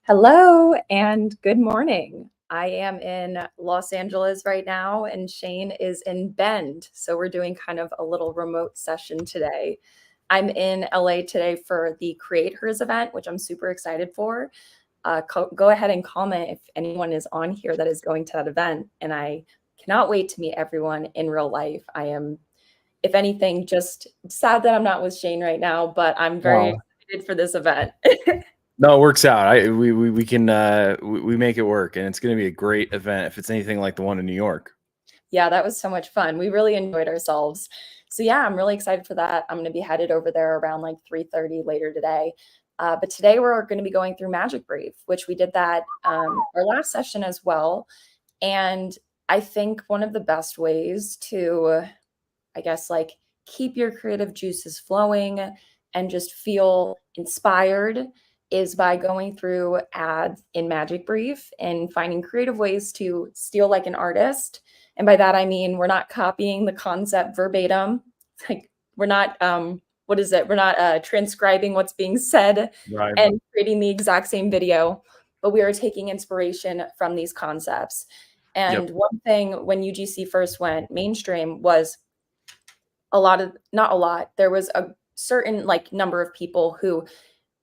Hello and good morning. I am in Los Angeles right now and Shane is in Bend. So we're doing kind of a little remote session today. I'm in LA today for the Create Hers event, which I'm super excited for. Go ahead and comment if anyone is on here that is going to that event. And I cannot wait to meet everyone in real life. I am, if anything, just sad that I'm not with Shane right now, but I'm very excited for this event. No, it works out. We can we make it work, and it's going to be a great event if it's anything like the one in New York. Yeah, that was so much fun. We really enjoyed ourselves. So yeah, I'm really excited for that. I'm going to be headed over there around like 3:30 later today. But today we're going to be going through MagicBrief, which we did that our last session as well. And I think one of the best ways to, I guess, like keep your creative juices flowing and just feel inspired is by going through ads in MagicBrief and finding creative ways to steal like an artist. And by that I mean we're not copying the concept verbatim. Like we're not what is it? We're not transcribing what's being said Right. and creating the exact same video, but we are taking inspiration from these concepts. And Yep. one thing when UGC first went mainstream was not a lot, there was a certain like number of people who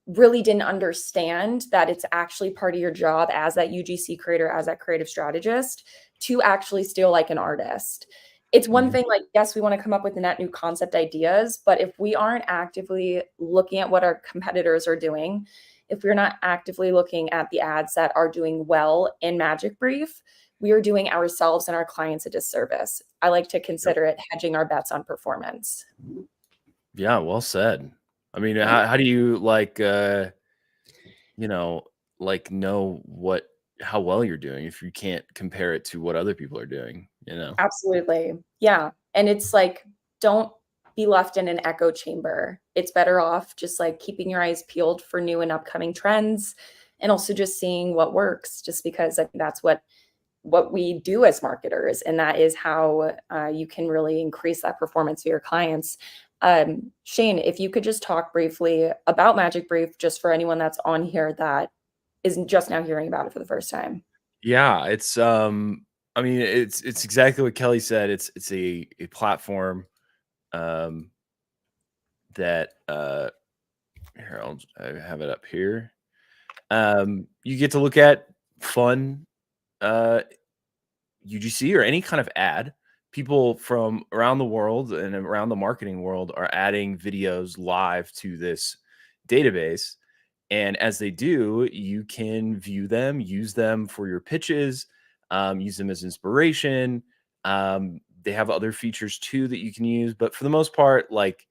really didn't understand that it's actually part of your job as that UGC creator, as that creative strategist, to actually steal like an artist. It's one Mhm. thing, like, yes, we want to come up with net new concept ideas, but if we aren't actively looking at what our competitors are doing, if we're not actively looking at the ads that are doing well in MagicBrief, we are doing ourselves and our clients a disservice. I like to Yep. consider it hedging our bets on performance. Yeah, well said. I mean, Yeah. how do you like you know, like know what how well you're doing if you can't compare it to what other people are doing, you know? Absolutely. Yeah. And it's like, don't be left in an echo chamber. It's better off just like keeping your eyes peeled for new and upcoming trends and also just seeing what works, just because I think that's what we do as marketers, and that is how you can really increase that performance for your clients. Shane, if you could just talk briefly about MagicBrief, just for anyone that's on here that isn't just now hearing about it for the first time. Yeah, it's I mean, it's exactly what Kelly said. It's a platform um that here I have it up here. You get to look at fun uh UGC or any kind of ad. People from around the world and around the marketing world are adding videos live to this database. And as they do, you can view them, use them for your pitches, use them as inspiration. They have other features too that you can use. But for the most part, like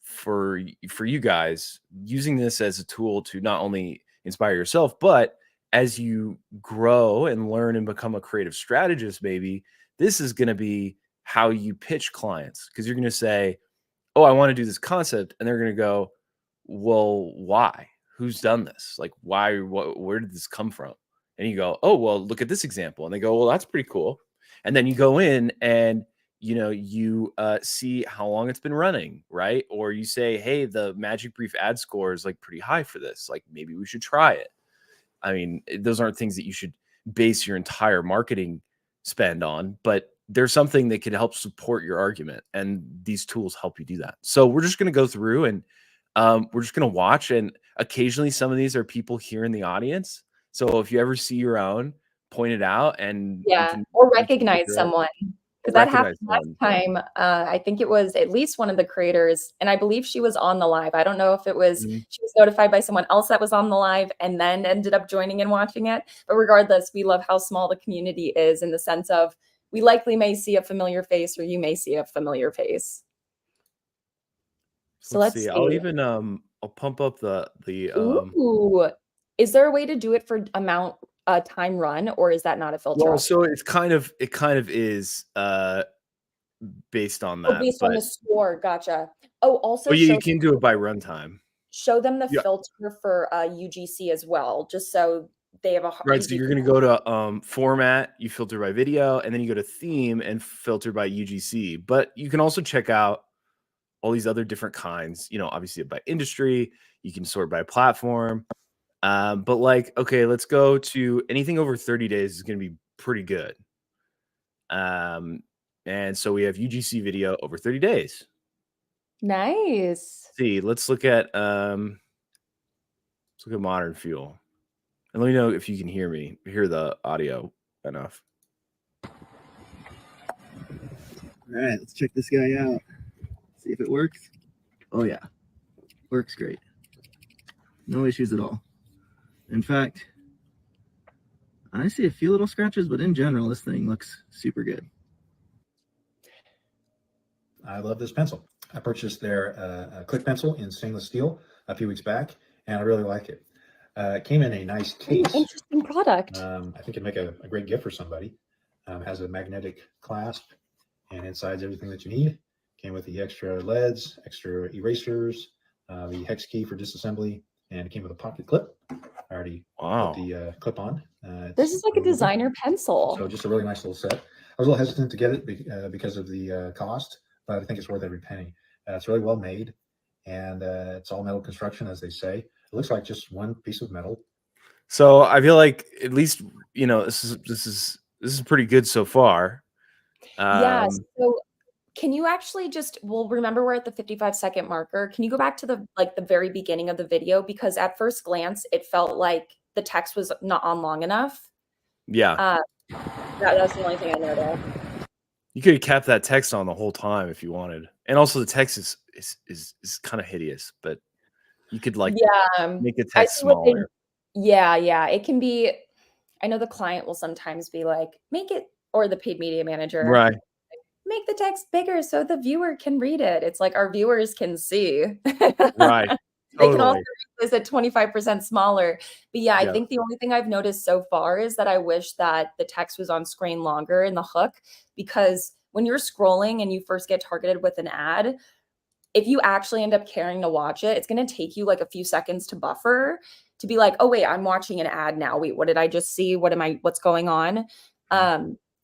for you guys, using this as a tool to not only inspire yourself, but as you grow and learn and become a creative strategist, maybe this is going to be how you pitch clients because you're going to say, "Oh, I want to do this concept," and they're going to go, "Well, why? Who's done this? Like, why? What? Where did this come from?" And you go, "Oh, well, look at this example," and they go, "Well, that's pretty cool." And then you go in and you see how long it's been running, right? Or you say, "Hey, the MagicBrief ad score is like pretty high for this. Like, maybe we should try it." I mean, those aren't things that you should base your entire marketing spend on, but there's something that could help support your argument, and these tools help you do that. So we're just going to go through and we're just going to watch, and occasionally some of these are people here in the audience. So if you ever see your own, point it out, and we Yeah, can or we can recognize figure out someone, or because that happened recognize last one. time. I think it was at least one of the creators, and I believe she was on the live. I don't know if it was Mhm. she was notified by someone else that was on the live and then ended up joining and watching it. But regardless, we love how small the community is in the sense of we likely may see a familiar face or you may see a familiar face. So Let's let's see. I'll see. even I'll pump up the Ooh, is there a way to do it for amount time run, or is that not a filter well, option? so it kind of is based on Oh, that, based on but the score, gotcha. Oh, also but yeah, you can do it by runtime. show them the Yeah. filter for, UGC as well, just so they have a Right, so easy. you're gonna go to, format, you filter by video, and then you go to theme and filter by UGC, but you can also check out all these other different kinds, obviously by industry, you can sort by platform, but, like, okay, let's go to anything over 30 days is gonna be pretty good, um, and so we have UGC video over 30 days. Nice. See, let's look at modern fuel, and let me know if you can hear the audio enough. All right, let's check this guy out. See if it works. Oh yeah, works great. No issues at all. In fact, I see a few little scratches, but in general, this thing looks super good. I love this pencil. I purchased their click pencil in stainless steel a few weeks back, and I really like it. It came in a nice case. Interesting product. I think it'd make a great gift for somebody. It has a magnetic clasp, and inside's everything that you need. Came with the extra LEDs, extra erasers, the hex key for disassembly, and it came with a pocket clip. I already put the clip on. This is like a designer pencil. So just a really nice little set. I was a little hesitant to get it because of the cost, but I think it's worth every penny. It's really well made, and it's all metal construction, as they say. It looks like just one piece of metal. So I feel like at least, you know, this is pretty good so far. Yeah. So can you actually just, well, remember we're at the 55-second marker. Can you go back to the very beginning of the video? Because at first glance, it felt like the text was not on long enough. Yeah. That's the only thing I noticed. You could have kept that text on the whole time if you wanted. And also the text is kind of hideous, but you could like make the text smaller. Yeah. It can be, I know the client will sometimes be like, make it, or the paid media manager. Right. Make the text bigger so the viewer can read it. It's like our viewers can see. Right. They can also read this at 25% smaller. But yeah, I Yeah. think the only thing I've noticed so far is that I wish that the text was on screen longer in the hook, because when you're scrolling and you first get targeted with an ad, if you actually end up caring to watch it, it's going to take you like a few seconds to buffer, to be like, oh wait, I'm watching an ad now. Wait, what did I just see? What's going on?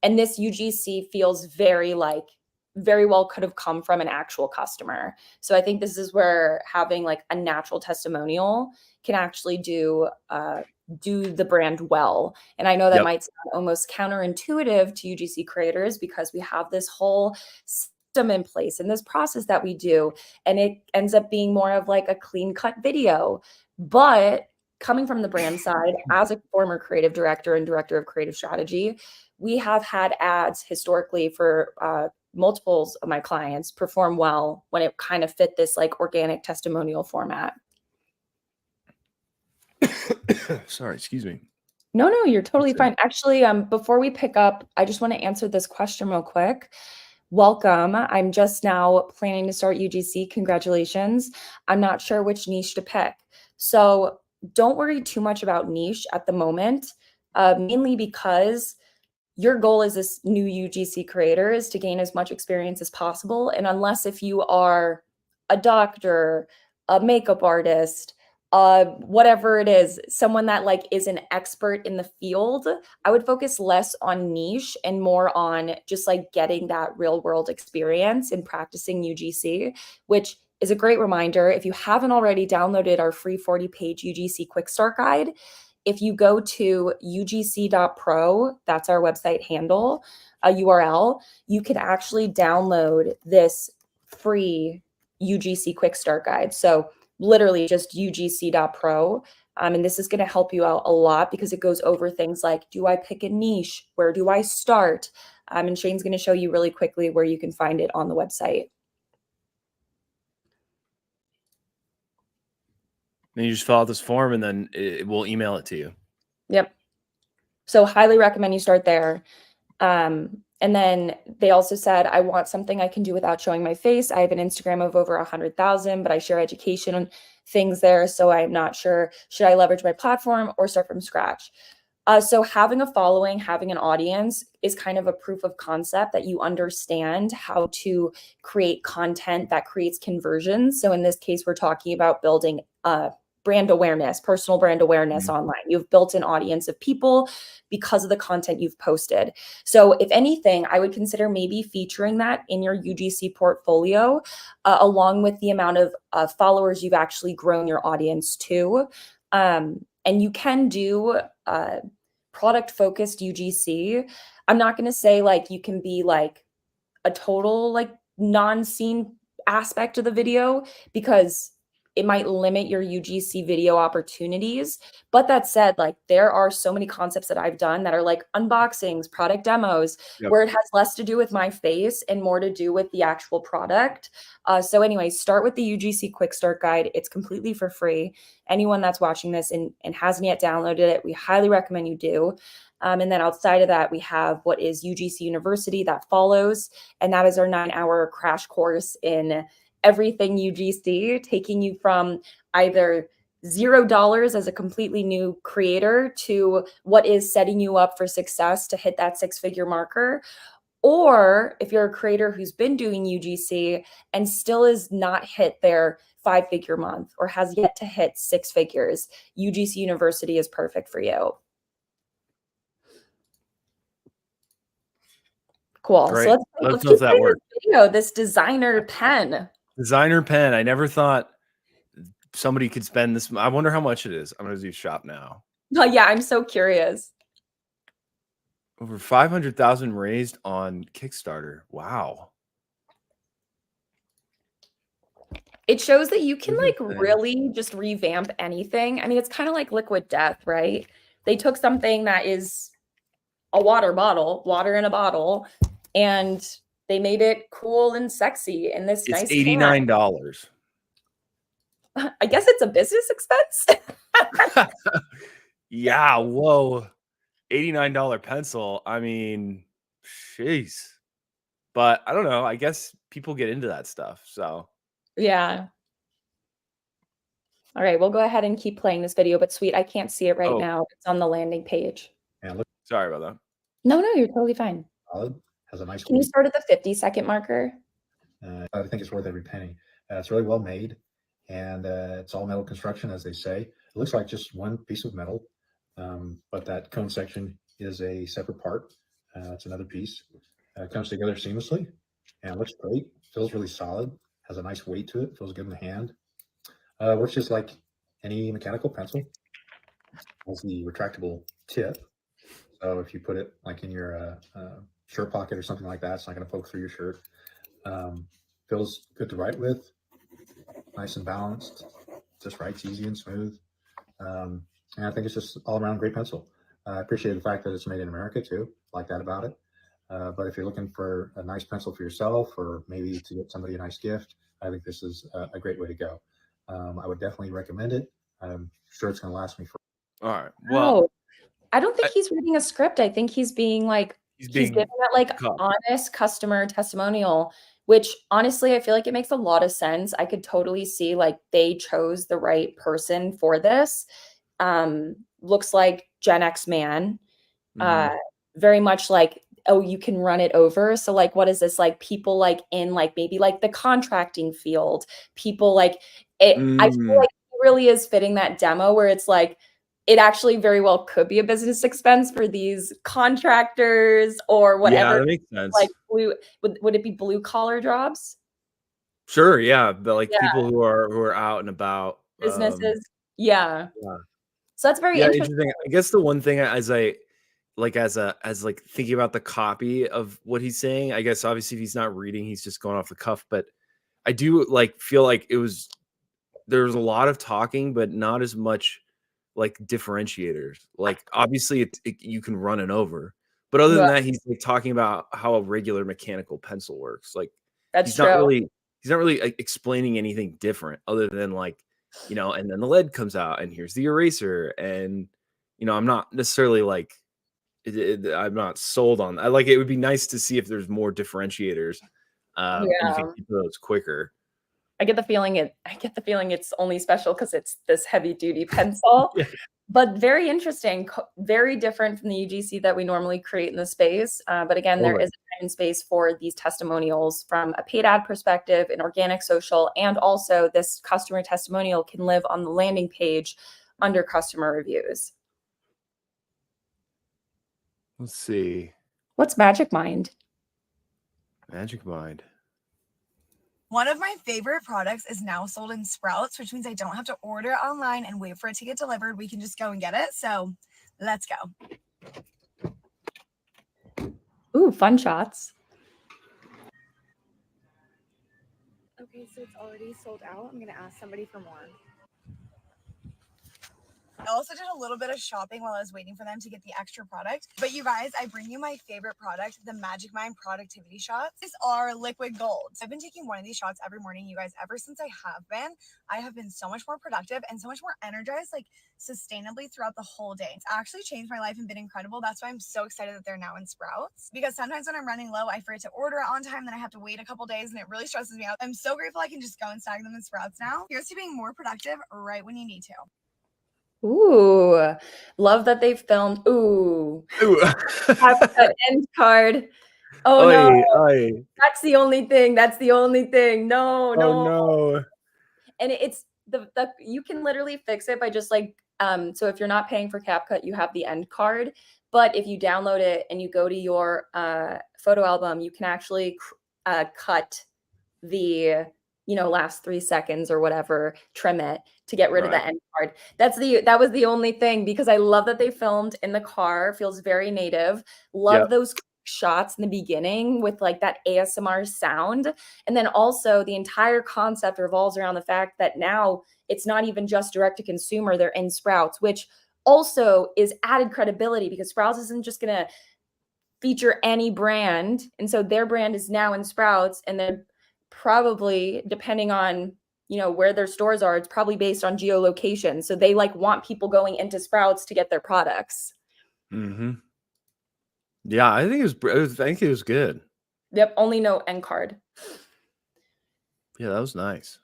And this UGC feels very well could have come from an actual customer. So I think this is where having like a natural testimonial can actually do the brand well. And I know that might sound almost counterintuitive to UGC creators, because we have this whole system in place and this process that we do, and it ends up being more of like a clean cut video. But coming from the brand side, as a former creative director and director of creative strategy, we have had ads historically for multiples of my clients perform well when it kind of fit this like organic testimonial format. Sorry, excuse me. No, you're totally fine. Actually, before we pick up, I just want to answer this question real quick. Welcome. I'm just now planning to start UGC. Congratulations. I'm not sure which niche to pick. So don't worry too much about niche at the moment, mainly because your goal as this new UGC creator is to gain as much experience as possible. And unless if you are a doctor, a makeup artist, whatever it is, someone that like is an expert in the field, I would focus less on niche and more on just like getting that real world experience and practicing UGC, which is a great reminder. If you haven't already downloaded our free 40-page UGC Quick Start Guide, if you go to ugc.pro, that's our website handle, a URL, you can actually download this free UGC Quick Start Guide. So literally just ugc.pro. And this is going to help you out a lot, because it goes over things like, do I pick a niche? Where do I start? And Shane's going to show you really quickly where you can find it on the website. Then you just fill out this form and then we'll email it to you. Yep. So highly recommend you start there. And then they also said, I want something I can do without showing my face. I have an Instagram of over 100,000, but I share education and things there. So I'm not sure, should I leverage my platform or start from scratch? So having a following, having an audience is kind of a proof of concept that you understand how to create content that creates conversions. So in this case, we're talking about building brand awareness, personal brand awareness online. You've built an audience of people because of the content you've posted. So if anything, I would consider maybe featuring that in your UGC portfolio, along with the amount of followers you've actually grown your audience to. And you can do product focused UGC. I'm not going to say like you can be like a total like non-scene aspect of the video, because it might limit your UGC video opportunities. But that said, like there are so many concepts that I've done that are like unboxings, product demos, where it has less to do with my face and more to do with the actual product. So anyway, start with the UGC Quick Start Guide. It's completely for free. Anyone that's watching this and hasn't yet downloaded it, we highly recommend you do. And then outside of that, we have what is UGC University that follows, and that is our 9-hour crash course in everything UGC, taking you from either $0 as a completely new creator to what is setting you up for success to hit that 6-figure marker. Or if you're a creator who's been doing UGC and still is not hit their 5-figure month or has yet to hit 6 figures, UGC University is perfect for you. Cool. Great. So let's keep playing this video, this designer pen. Designer pen. I never thought somebody could spend this. I wonder how much it is. I'm going to do shop now. Oh, yeah, I'm so curious. Over 500,000 raised on Kickstarter. Wow. It shows that you can like really just revamp anything. I mean, it's kind of like Liquid Death, right? They took something that is a water bottle, water in a bottle, and they made it cool and sexy in this nice $89. I guess it's a business expense. Yeah, whoa. $89 pencil. I mean, jeez. But I don't know. I guess people get into that stuff. So yeah. All right, we'll go ahead and keep playing this video, but sweet, I can't see it right now. It's on the landing page. And look, sorry about that. No, you're totally fine. solid, has a nice. Can you start at the 50-second marker? I think it's worth every penny. It's really well made, and it's all metal construction, as they say. It looks like just one piece of metal, but that cone section is a separate part. It's another piece. It comes together seamlessly, and it looks great. Feels really solid. Has a nice weight to it. Feels good in the hand. Works just like any mechanical pencil. Has the retractable tip. So if you put it like in your shirt pocket or something like that, it's not going to poke through your shirt. Feels good to write with. Nice and balanced. Just writes easy and smooth. And I think it's just all around great pencil. I appreciate the fact that it's made in America too. Like that about it. But if you're looking for a nice pencil for yourself, or maybe to get somebody a nice gift, I think this is a great way to go. I would definitely recommend it. I'm sure it's going to last me for. All right. Well, I don't think he's reading a script. I think he's being like, he's giving that like honest customer testimonial, which honestly, I feel like it makes a lot of sense. I could totally see like they chose the right person for this. Looks like Gen X man, very much like, oh, you can run it over. So like, what is this? Like people like in like maybe like the contracting field, people like it. I feel like it really is fitting that demo where it's like, it actually very well could be a business expense for these contractors or whatever. Yeah, that makes sense. Like would it be blue collar jobs? Sure. Yeah. But like people who are out and about. Businesses. Yeah. So that's very interesting. I guess the one thing as thinking about the copy of what he's saying, I guess obviously if he's not reading, he's just going off the cuff. But I do like feel like there was a lot of talking, but not as much like differentiators. Like obviously you can run it over, but other than that, he's like talking about how a regular mechanical pencil works. Like that's he's not really explaining anything different other than like, you know, and then the lead comes out and here's the eraser. And, you know, I'm not necessarily like, I'm not sold on that. Like, it would be nice to see if there's more differentiators. And you can keep those quicker. I get the feeling it's only special because it's this heavy duty pencil, but very interesting, very different from the UGC that we normally create in the space. But again, there is a time and space for these testimonials from a paid ad perspective, an organic social, and also this customer testimonial can live on the landing page under customer reviews. Let's see. What's Magic Mind? Magic Mind. One of my favorite products is now sold in Sprouts, which means I don't have to order it online and wait for it to get delivered. We can just go and get it. So let's go. Ooh, fun shots. Okay. Okay, so it's already sold out. I'm gonna ask somebody for more. I also did a little bit of shopping while I was waiting for them to get the extra product. But you guys, I bring you my favorite product, the Magic Mind Productivity Shots. These are liquid gold. I've been taking one of these shots every morning, you guys, ever since I have been so much more productive and so much more energized, like sustainably throughout the whole day. It's actually changed my life and been incredible. That's why I'm so excited that they're now in Sprouts, because sometimes when I'm running low, I forget to order it on time, then I have to wait a couple days and it really stresses me out. I'm so grateful I can just go and snag them in Sprouts now. Here's to being more productive right when you need to. Ooh, love that they filmed. Ooh, Ooh. that end card. Oh Oy, no, oy. that's the only thing. That's the only thing. No, Oh no. no. And it's the you can literally fix it by just like so if you're not paying for CapCut, you have the end card. But if you download it and you go to your photo album, you can actually cut the last 3 seconds or whatever, trim it to get rid of the end card. That was the only thing, because I love that they filmed in the car. Feels very native. Love those shots in the beginning with like that ASMR sound. And then also the entire concept revolves around the fact that now it's not even just direct to consumer, they're in Sprouts, which also is added credibility, because Sprouts isn't just going to feature any brand. And so their brand is now in Sprouts, and then probably, depending on where their stores are, it's probably based on geolocation. So they like want people going into Sprouts to get their products. Mm-hmm. Yeah, I think it was good. Yep, only no end card. Yeah, that was nice.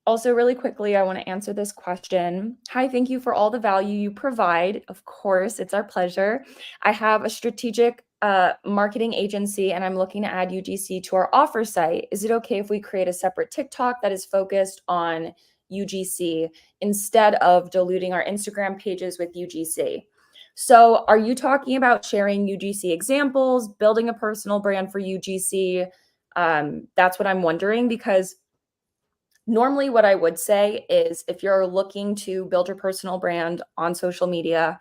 Also, really quickly, I want to answer this question. Hi, thank you for all the value you provide. Of course, it's our pleasure. I have a strategic marketing agency, and I'm looking to add UGC to our offer site. Is it okay if we create a separate TikTok that is focused on UGC instead of diluting our Instagram pages with UGC? So are you talking about sharing UGC examples, building a personal brand for UGC? That's what I'm wondering, because normally what I would say is, if you're looking to build your personal brand on social media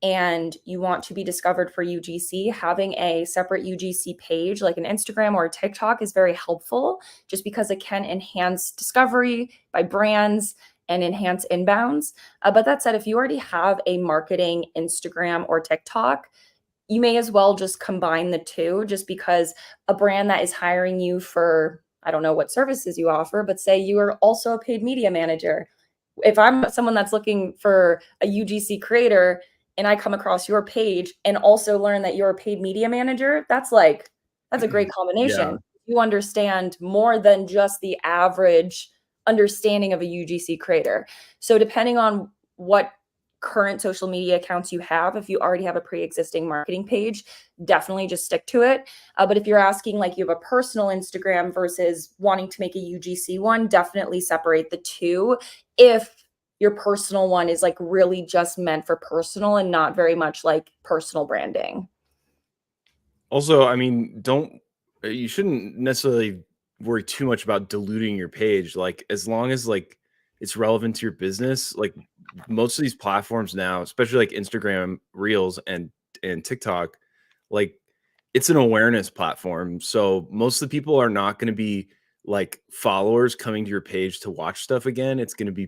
and you want to be discovered for UGC, having a separate UGC page like an Instagram or a TikTok is very helpful, just because it can enhance discovery by brands and enhance inbounds. But that said, if you already have a marketing Instagram or TikTok, you may as well just combine the two, just because a brand that is hiring you for, I don't know what services you offer, but say you are also a paid media manager. If I'm someone that's looking for a UGC creator and I come across your page and also learn that you're a paid media manager, that's a great combination. Yeah. You understand more than just the average understanding of a UGC creator. So depending on what current social media accounts you have, if you already have a pre-existing marketing page, definitely just stick to it. But if you're asking like you have a personal Instagram versus wanting to make a UGC one, definitely separate the two. If your personal one is like really just meant for personal and not very much like personal branding. Also, I mean, you shouldn't necessarily worry too much about diluting your page. Like, as long as like it's relevant to your business, like most of these platforms now, especially like Instagram Reels and TikTok, like it's an awareness platform. So most of the people are not going to be like followers coming to your page to watch stuff again. It's going to be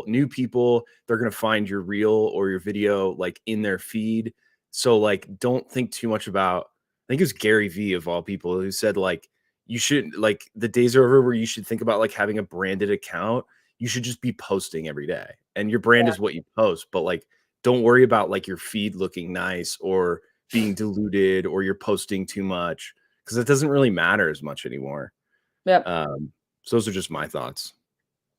new people. They're going to find your reel or your video like in their feed. So like, don't think too much about, I think it was Gary V of all people who said like, you should, like, the days are over where you should think about like having a branded account. You should just be posting every day, and your brand is what you post. But like, don't worry about like your feed looking nice or being diluted or you're posting too much, because it doesn't really matter as much anymore. Yep. So those are just my thoughts.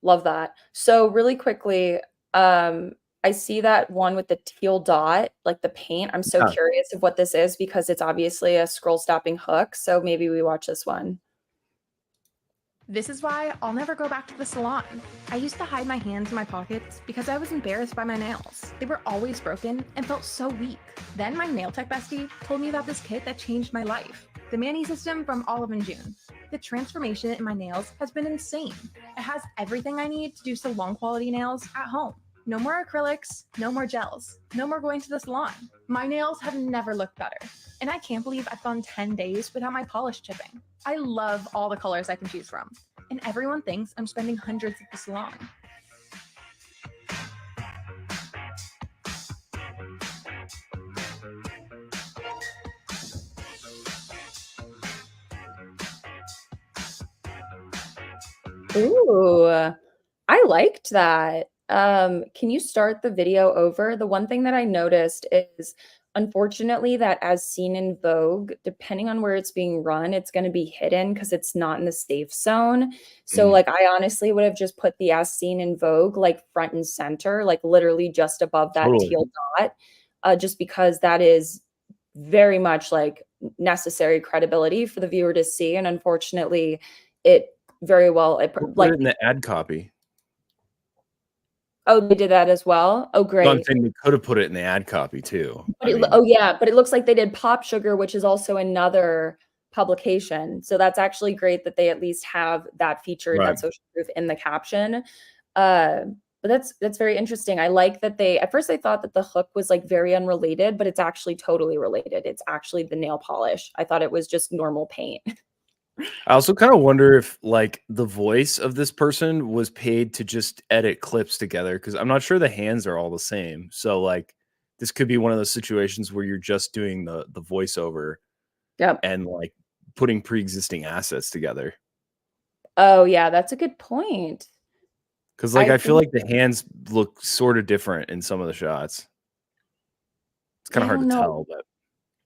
Love that. So really quickly, I see that one with the teal dot, like the paint. I'm so curious of what this is, because it's obviously a scroll stopping hook. So maybe we watch this one. This is why I'll never go back to the salon. I used to hide my hands in my pockets because I was embarrassed by my nails. They were always broken and felt so weak. Then my nail tech bestie told me about this kit that changed my life. The Mani system from Olive & June. The transformation in my nails has been insane. It has everything I need to do salon quality nails at home. No more acrylics, no more gels, no more going to the salon. My nails have never looked better. And I can't believe I've gone 10 days without my polish chipping. I love all the colors I can choose from. and everyone thinks I'm spending hundreds at the salon. Ooh, I liked that. Can you start the video over? The one thing that I noticed is, unfortunately, that as seen in Vogue, depending on where it's being run, it's going to be hidden because it's not in the safe zone. So, Mm. like, I honestly would have just put the as seen in Vogue, like, front and center, like, literally just above that Totally. teal dot, just because that is very much, like, necessary credibility for the viewer to see. And unfortunately, it very well, Put like, it in the ad copy. oh, they did that as well? Oh, So I'm great. saying they could have put it in the ad copy too. But oh, yeah, but it looks like they did Pop Sugar, which is also another publication. So that's actually great that they at least have that featured, Right. that social proof in the caption. But that's very interesting. I like that they, at first I thought that the hook was like very unrelated, but it's actually totally related. It's actually the nail polish. I thought it was just normal paint. I also kind of wonder if like the voice of this person was paid to just edit clips together, because I'm not sure the hands are all the same. So like this could be one of those situations where you're just doing the voiceover Yep. and like putting pre-existing assets together. Oh, yeah, that's a good point. Because like I I feel think- like the hands look sort of different in some of the shots. It's kind I of hard to don't know. tell, but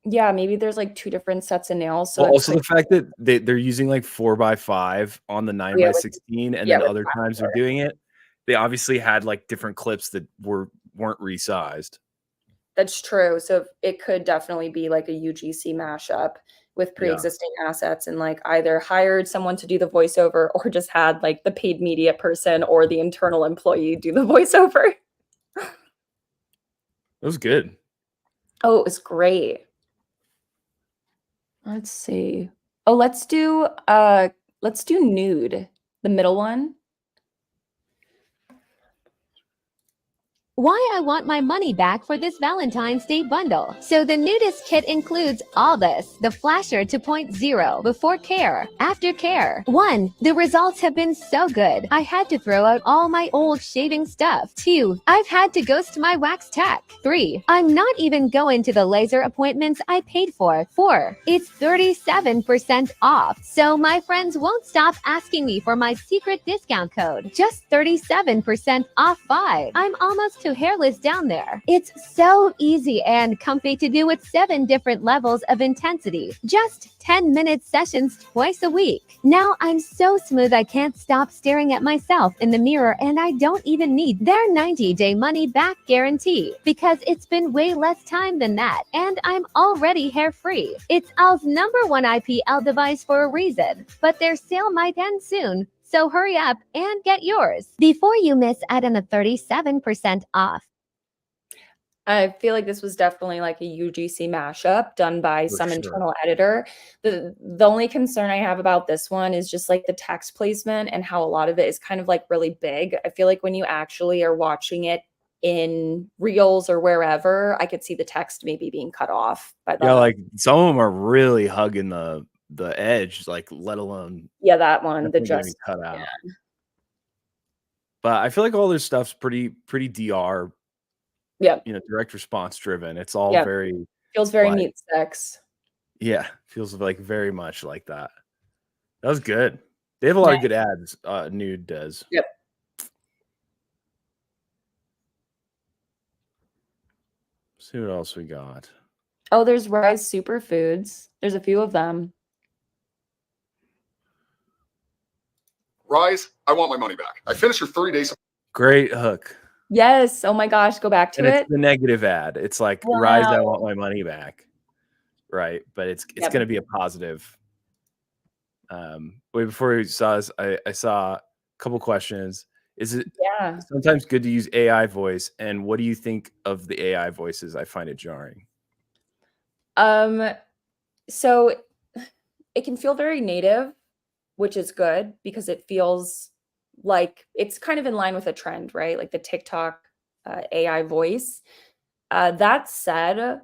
Yeah, maybe there's like two different sets of nails. So well, it's also like, the fact that they're using like 4x5 on the 9x16, and yeah, then with other times they're doing it. They obviously had like different clips that weren't resized. that's true. So it could definitely be like a UGC mashup with Yeah. pre-existing assets, and like either hired someone to do the voiceover or just had like the paid media person or the internal employee do the voiceover. It was good. Oh, it was great. Let's see. Oh, let's do Nude, the middle one. Why I want my money back for this Valentine's Day bundle. So the Nudist kit includes all this. The Flasher 2.0, before care, after care. 1. The results have been so good. I had to throw out all my old shaving stuff. 2. I've had to ghost my wax tech. 3. I'm not even going to the laser appointments I paid for. 4. It's 37% off. So my friends won't stop asking me for my secret discount code. Just 37% off 5. I'm almost hairless down there. It's so easy and comfy to do with 7 different levels of intensity. Just 10-minute sessions twice a week. Now I'm so smooth I can't stop staring at myself in the mirror, and I don't even need their 90-day money-back guarantee because it's been way less time than that, and I'm already hair-free. It's Al's #1 IPL device for a reason, but their sale might end soon. So hurry up and get yours before you miss out on a 37% off. I feel like this was definitely like a UGC mashup done by For some sure. internal editor. The only concern I have about this one is just like the text placement and how a lot of it is kind of like really big. I feel like when you actually are watching it in Reels or wherever, I could see the text maybe being cut off by the Yeah, like some of them are really hugging the edge, like let alone yeah, that one, the definitely getting just cut out. yeah. But I feel like all this stuff's pretty DR, Yeah, direct response driven. It's all Yeah. very feels very like- mute sex. yeah, feels like very much like that. That was good. They have a lot of good ads. Nude does. Yep. See what else we got. Oh, there's Rise Superfoods. There's a few of them. Rise, I want my money back. I finished your 30 days. Great hook. Yes. Oh my gosh, go back to And it. it's the negative ad. It's like Rise, I Wow. want my money back. Right. But it's Yep. gonna be a positive. Wait, before we saw this, I saw a couple questions. Is it Yeah. sometimes good to use AI voice? And what do you think of the AI voices? I find it jarring. So it can feel very native, which is good because it feels like it's kind of in line with a trend, right? Like the TikTok AI voice. That said,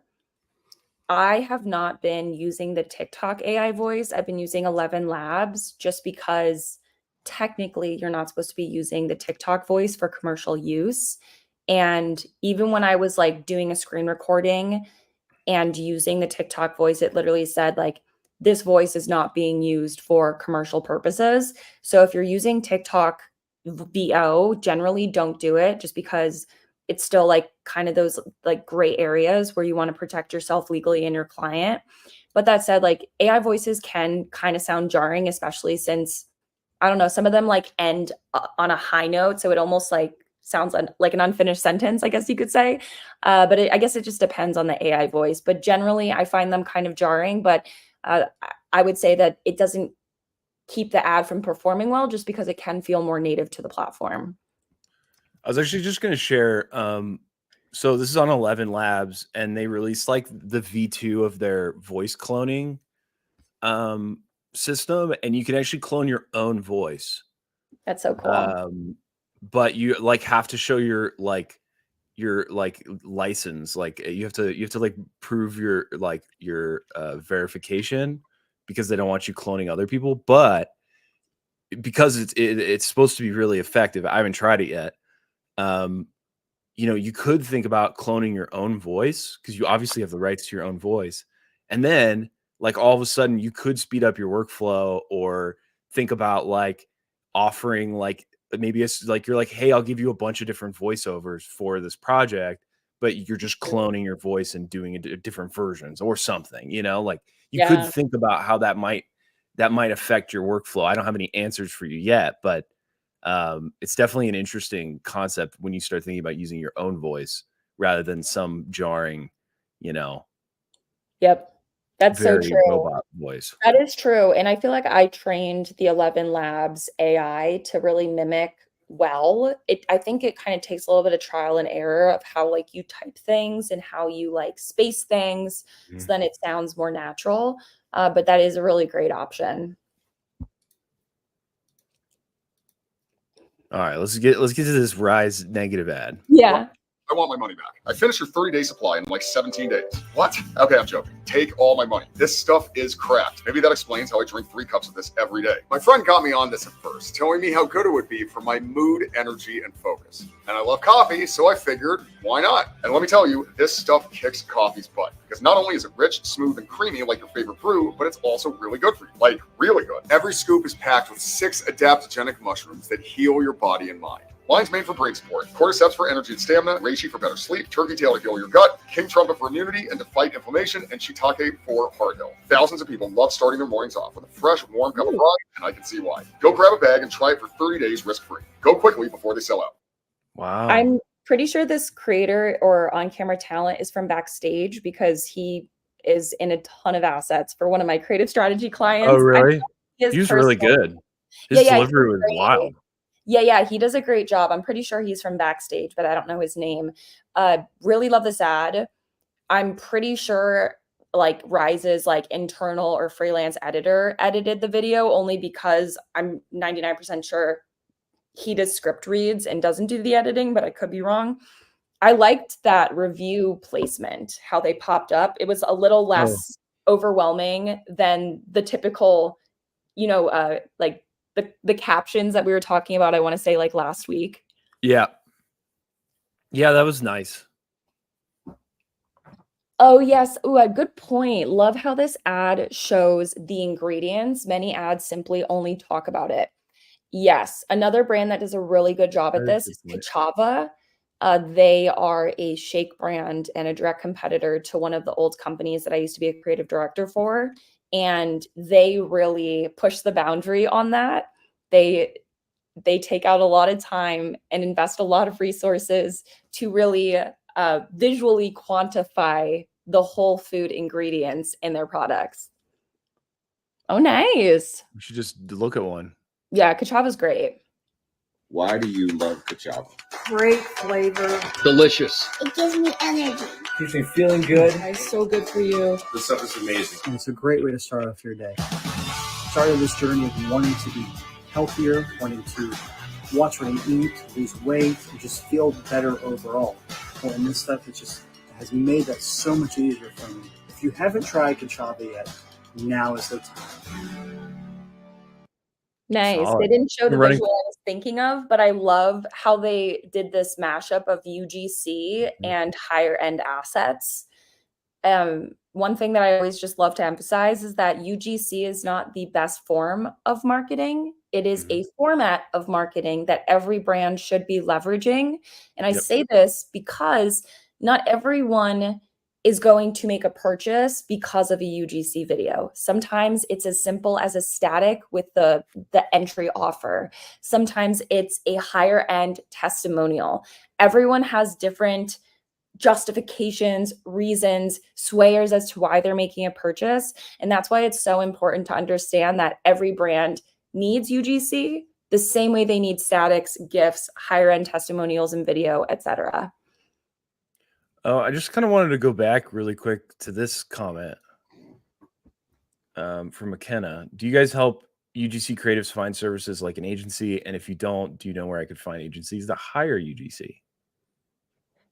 I have not been using the TikTok AI voice. I've been using 11 Labs just because technically you're not supposed to be using the TikTok voice for commercial use. And even when I was like doing a screen recording and using the TikTok voice, it literally said like, this voice is not being used for commercial purposes. So if you're using TikTok VO, generally don't do it, just because it's still like kind of those like gray areas where you want to protect yourself legally and your client. But that said, like AI voices can kind of sound jarring, especially since, I don't know, some of them like end on a high note. So it almost like sounds like an unfinished sentence, I guess you could say. But I guess it just depends on the AI voice. But generally, I find them kind of jarring. But I would say that it doesn't keep the ad from performing well, just because it can feel more native to the platform. I was actually just going to share. So this is on 11 Labs, and they released like the V2 of their voice cloning system, and you can actually clone your own voice. That's so cool. But you like have to show your license. Like you have to like prove your verification, because they don't want you cloning other people. But because it's supposed to be really effective, I haven't tried it yet. You know, you could think about cloning your own voice, because you obviously have the rights to your own voice. And then like all of a sudden you could speed up your workflow, or think about like offering like, maybe it's like, you're like, hey, I'll give you a bunch of different voiceovers for this project, but you're just cloning your voice and doing different versions or something, you know, like you could think about how that might affect your workflow. I don't have any answers for you yet, but it's definitely an interesting concept when you start thinking about using your own voice rather than some jarring, you know. Yep. That's so very true. robot voice. That is true. And I feel like I trained the 11 Labs AI to really mimic well. I think it kind of takes a little bit of trial and error of how like you type things and how you like space things. So then it sounds more natural. But that is a really great option. All right, let's get to this Rise negative ad. Yeah. I want my money back. I finished your 30-day supply in like 17 days. What? Okay, I'm joking. Take all my money. This stuff is cracked. Maybe that explains how I drink 3 cups of this every day. My friend got me on this at first, telling me how good it would be for my mood, energy, and focus. And I love coffee, so I figured, why not? And let me tell you, this stuff kicks coffee's butt. Because not only is it rich, smooth, and creamy like your favorite brew, but it's also really good for you. Like, really good. Every scoop is packed with 6 adaptogenic mushrooms that heal your body and mind. Mine's made for brain support, cordyceps for energy and stamina, reishi for better sleep, turkey tail to heal your gut, king trumpet for immunity and to fight inflammation, and shiitake for heart health. Thousands of people love starting their mornings off with a fresh, warm cup of coffee, and I can see why. Go grab a bag and try it for 30 days risk-free. Go quickly before they sell out. Wow. I'm pretty sure this creator or on-camera talent is from Backstage, because he is in a ton of assets for one of my creative strategy clients. Oh, really? He was really good. His delivery was wild. Yeah, he does a great job. I'm pretty sure he's from Backstage, but I don't know his name. Really love this ad. I'm pretty sure like Rise's like internal or freelance editor edited the video, only because I'm 99% sure he does script reads and doesn't do the editing, but I could be wrong. I liked that review placement, how they popped up. It was a little less overwhelming than the typical, you know, like the captions that we were talking about, I want to say like last week. Yeah, that was nice. Oh yes. Ooh, a good point. Love how this ad shows the ingredients. Many ads simply only talk about it. Yes, another brand that does a really good job at this is Kachava. They are a shake brand and a direct competitor to one of the old companies that I used to be a creative director for. And they really push the boundary on that. They take out a lot of time and invest a lot of resources to really visually quantify the whole food ingredients in their products. Oh, nice. We should just look at one. Yeah, Kachava's great. Why do you love Kachava? Great flavor. Delicious. It gives me energy. Keeps me feeling good. It's so good for you. This stuff is amazing. And it's a great way to start off your day. Started this journey of wanting to be healthier, wanting to watch what I eat, lose weight, and just feel better overall. And this stuff has made that so much easier for me. If you haven't tried Kachava yet, now is the time. Nice. They Solid. didn't show the Running. visual I was thinking of, but I love how they did this mashup of UGC and higher end assets. One thing that I always just love to emphasize is that UGC is not the best form of marketing. It is a format of marketing that every brand should be leveraging. And I say this because not everyone is going to make a purchase because of a UGC video. Sometimes it's as simple as a static with the entry offer. Sometimes it's a higher end testimonial. Everyone has different justifications, reasons, swayers as to why they're making a purchase. And that's why it's so important to understand that every brand needs UGC the same way they need statics, GIFs, higher end testimonials and video, etc. Oh, I just kind of wanted to go back really quick to this comment from McKenna. Do you guys help UGC creatives find services like an agency? And if you don't, do you know where I could find agencies that hire UGC?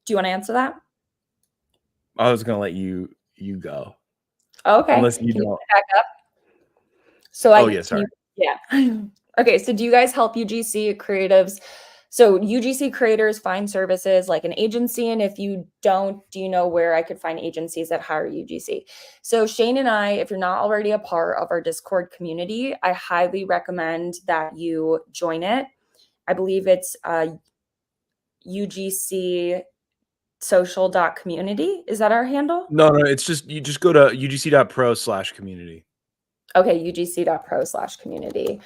Do you want to answer that? I was going to let you go. Okay. Unless you Can don't. back up? So Sorry. Okay. So do you guys help UGC creatives? So UGC creators find services like an agency. And if you don't, do you know where I could find agencies that hire UGC? So Shane and I, if you're not already a part of our Discord community, I highly recommend that you join it. I believe it's UGC social.community. Is that our handle? No, it's just, you just go to ugc.pro/community. Okay, ugc.pro/community.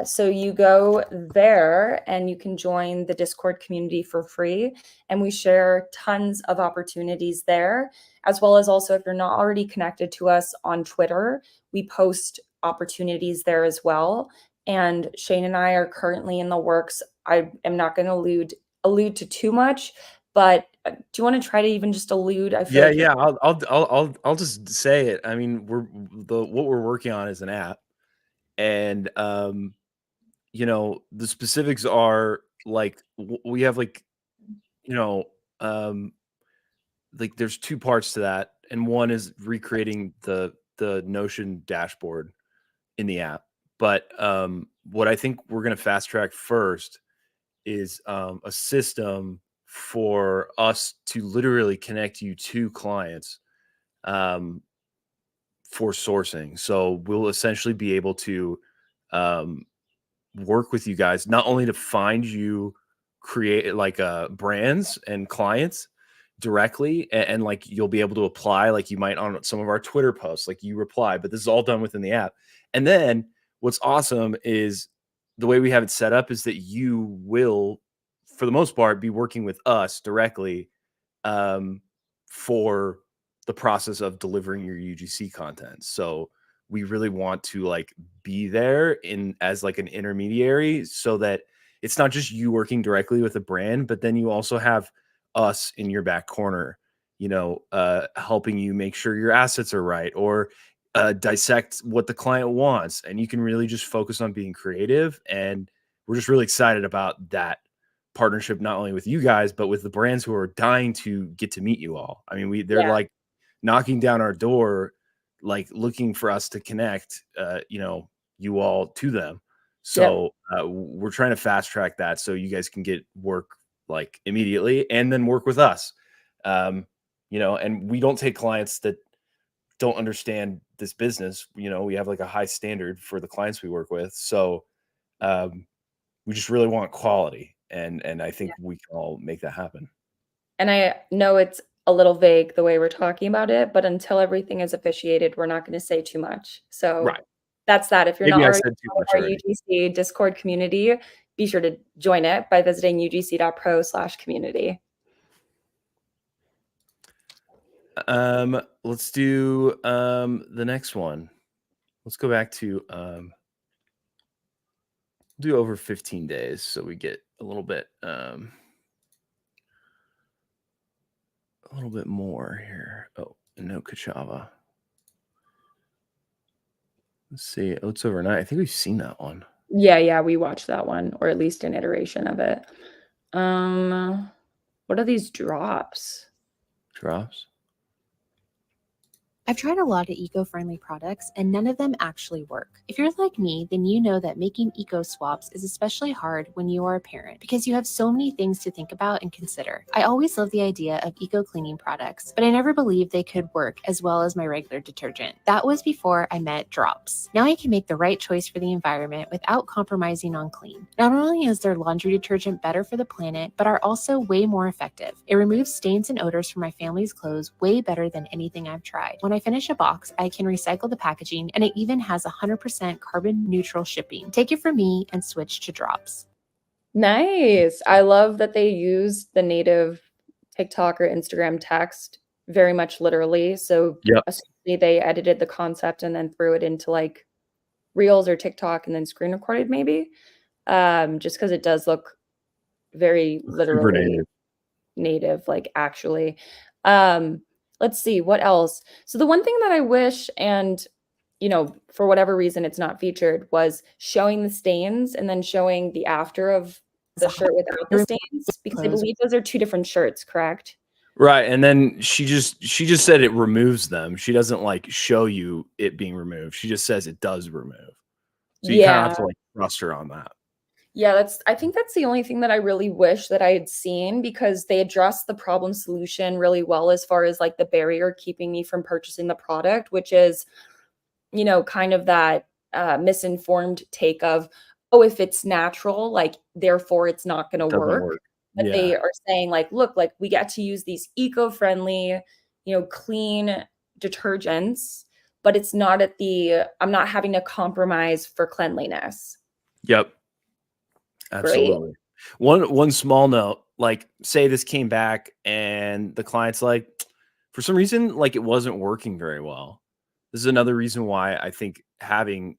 So you go there and you can join the Discord community for free. And we share tons of opportunities there, as well as also if you're not already connected to us on Twitter, we post opportunities there as well. And Shane and I are currently in the works. I am not going to allude to too much, but do you want to try to even just allude? I feel I'll just say it. I mean, what we're working on is an app. And you know, the specifics are like we have like, you know, like there's two parts to that, and one is recreating the Notion dashboard in the app. But what I think we're going to fast track first is a system for us to literally connect you to clients for sourcing. So we'll essentially be able to work with you guys, not only to find you create like brands and clients directly, and like you'll be able to apply like you might on some of our Twitter posts, like you reply, but this is all done within the app. And then what's awesome is the way we have it set up is that you will, for the most part, be working with us directly for the process of delivering your UGC content. So we really want to like be there in as like an intermediary, so that it's not just you working directly with a brand, but then you also have us in your back corner, you know, helping you make sure your assets are right, or dissect what the client wants. And you can really just focus on being creative. And we're just really excited about that partnership, not only with you guys, but with the brands who are dying to get to meet you all. I mean, they're like knocking down our door, like looking for us to connect, you know, you all to them. So we're trying to fast track that so you guys can get work like immediately and then work with us. You know, and we don't take clients that don't understand this business. You know, we have like a high standard for the clients we work with. So we just really want quality, and I think we can all make that happen. And I know it's a little vague the way we're talking about it, but until everything is officiated, we're not going to say too much. So that's that. If you're not already part of our UGC Discord community, be sure to join it by visiting ugc.pro/community. Let's do the next one. Let's go back to do over 15 days so we get a little bit more here. Oh, no Kachava. Let's see. Oh, it's overnight. I think we've seen that one. Yeah, we watched that one, or at least an iteration of it. What are these drops? Drops? I've tried a lot of eco-friendly products and none of them actually work. If you're like me, then you know that making eco swaps is especially hard when you are a parent because you have so many things to think about and consider. I always loved the idea of eco cleaning products, but I never believed they could work as well as my regular detergent. That was before I met Drops. Now I can make the right choice for the environment without compromising on clean. Not only is their laundry detergent better for the planet, but are also way more effective. It removes stains and odors from my family's clothes way better than anything I've tried. When I finish a box, I can recycle the packaging, and it even has 100% carbon neutral shipping. Take it from me and switch to Drops. Nice. I love that they use the native TikTok or Instagram text very much literally. So Yep. essentially they edited the concept and then threw it into like Reels or TikTok and then screen recorded maybe. Just because it does look very Super literally native, like actually. Let's see what else. So the one thing that I wish, and you know, for whatever reason it's not featured, was showing the stains and then showing the after of the shirt without the stains, because I believe those are two different shirts, correct? Right. And then she just said it removes them. She doesn't like show you it being removed. She just says it does remove. So you kind of have to like trust her on that. Yeah, I think that's the only thing that I really wish that I had seen, because they addressed the problem solution really well as far as like the barrier keeping me from purchasing the product, which is, you know, kind of that misinformed take of, oh, if it's natural, like therefore it's not going to work. But they are saying like, look, like we get to use these eco-friendly, you know, clean detergents, but it's not I'm not having to compromise for cleanliness. Yep. Absolutely. One small note, like say this came back and the client's like, for some reason, like it wasn't working very well. This is another reason why I think having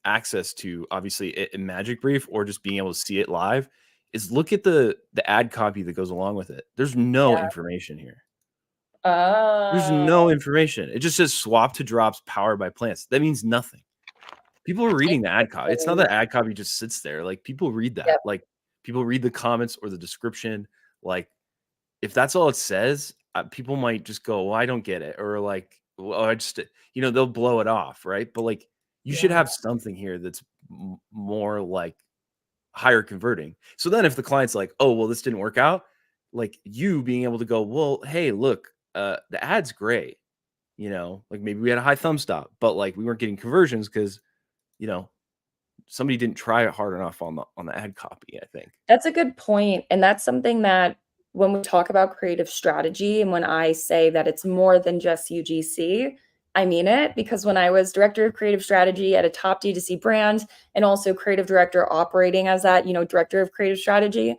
access to obviously a MagicBrief or just being able to see it live is look at the ad copy that goes along with it. There's no information here. There's no information. It just says swap to Drops powered by plants. That means nothing. People are reading the ad copy. It's not that ad copy just sits there. Like people read that. Like people read the comments or the description. Like if that's all it says, people might just go, "Well, I don't get it," or like, "Well, I just," you know, they'll blow it off, right? But like, you should have something here that's more like higher converting. So then, if the client's like, "Oh, well, this didn't work out," like you being able to go, "Well, hey, look, the ad's great," you know, like maybe we had a high thumb stop, but like we weren't getting conversions because, you know, somebody didn't try it hard enough on the ad copy, I think. That's a good point. And that's something that when we talk about creative strategy and when I say that it's more than just UGC, I mean it, because when I was director of creative strategy at a top D2C brand and also creative director operating as that, you know, director of creative strategy,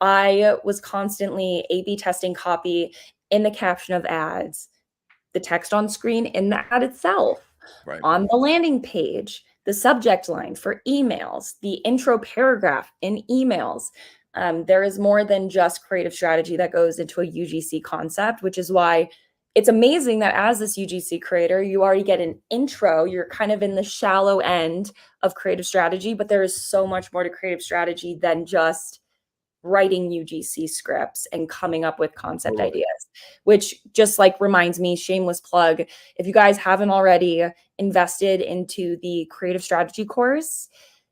I was constantly A/B testing copy in the caption of ads, the text on screen in the ad itself, on the landing page, the subject line for emails, the intro paragraph in emails. There is more than just creative strategy that goes into a UGC concept, which is why it's amazing that as this UGC creator, you already get an intro. You're kind of in the shallow end of creative strategy, but there is so much more to creative strategy than just writing UGC scripts and coming up with concept ideas, which just like reminds me, shameless plug, if you guys haven't already invested into the creative strategy course,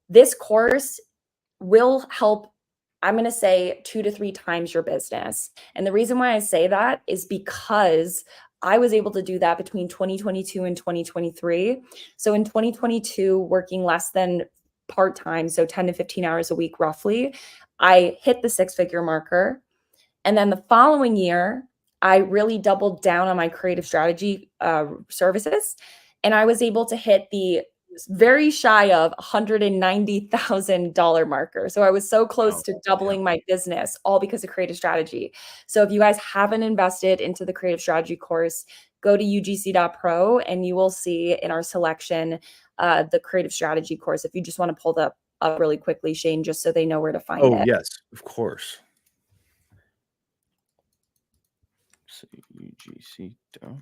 this course will help, I'm going to say 2 to 3 times your business. And the reason why I say that is because I was able to do that between 2022 and 2023. So in 2022, working less than part-time, so 10 to 15 hours a week roughly, I hit the 6-figure marker. And then the following year, I really doubled down on my creative strategy services. And I was able to hit the very shy of $190,000 marker. So I was so close to doubling my business, all because of creative strategy. So if you guys haven't invested into the creative strategy course, go to ugc.pro and you will see in our selection the creative strategy course. If you just want to pull that up really quickly, Shane, just so they know where to find it. Oh, yes, of course.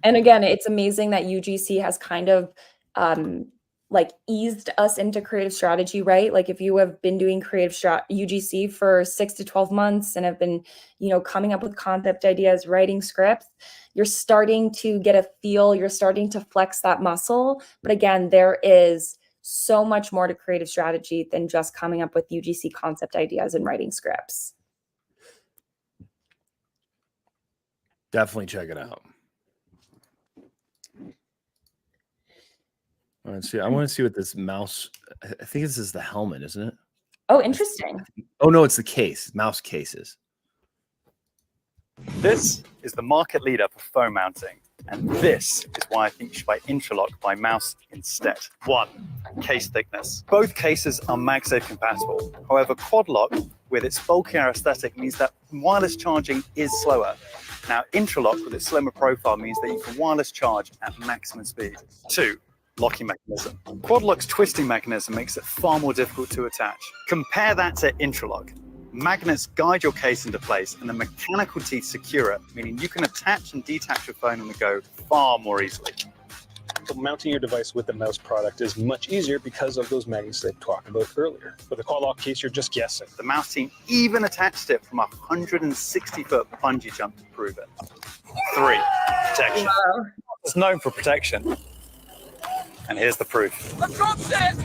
And again, it's amazing that UGC has kind of like eased us into creative strategy, right? Like if you have been doing UGC for 6 to 12 months and have been, coming up with concept ideas, writing scripts, you're starting to get a feel, you're starting to flex that muscle. But again, there is so much more to creative strategy than just coming up with UGC concept ideas and writing scripts. Definitely check it out. I want to see what this mouse. I think this is the helmet, isn't it? Oh, interesting. Oh no, it's the case. Mouse cases. This is the market leader for phone mounting, and this is why I think you should buy Intralock by Mouse instead. 1. Case thickness. Both cases are MagSafe compatible. However, Quad Lock, with its bulkier aesthetic, means that wireless charging is slower. Now, Intralock, with its slimmer profile, means that you can wireless charge at maximum speed. 2. Locking mechanism. Quad Lock's twisting mechanism makes it far more difficult to attach. Compare that to Intralock. Magnets guide your case into place and the mechanical teeth secure it, meaning you can attach and detach your phone on the go far more easily. So mounting your device with the mouse product is much easier because of those magnets they talked about earlier. For the Quad Lock case, you're just guessing. The mouse team even attached it from a 160-foot bungee jump to prove it. 3. Protection. Wow. It's known for protection. And here's the proof. I've dropped it!